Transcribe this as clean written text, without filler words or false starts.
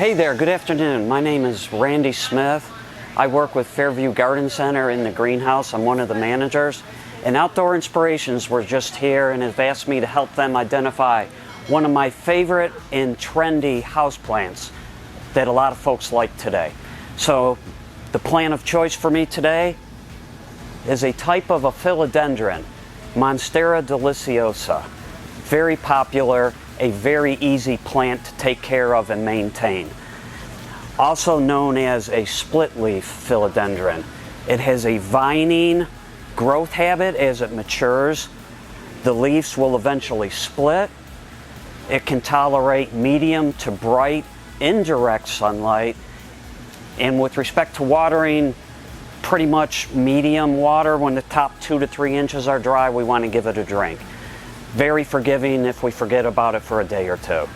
Hey there, good afternoon. My name is Randy Smith. I work with Fairview Garden Center in the greenhouse. I'm one of the managers. And Outdoor Inspirations were just here and have asked me to help them identify one of my favorite and trendy houseplants that a lot of folks like today. So the plant of choice for me today is a type of a Philodendron, Monstera deliciosa. Very popular, a very easy plant to take care of and maintain. Also known as a split leaf philodendron. It has a vining growth habit as it matures. The leaves will eventually split. It can tolerate medium to bright indirect sunlight. And with respect to watering, pretty much medium water. When the top 2 to 3 inches are dry, we want to give it a drink. Very forgiving if we forget about it for a day or two.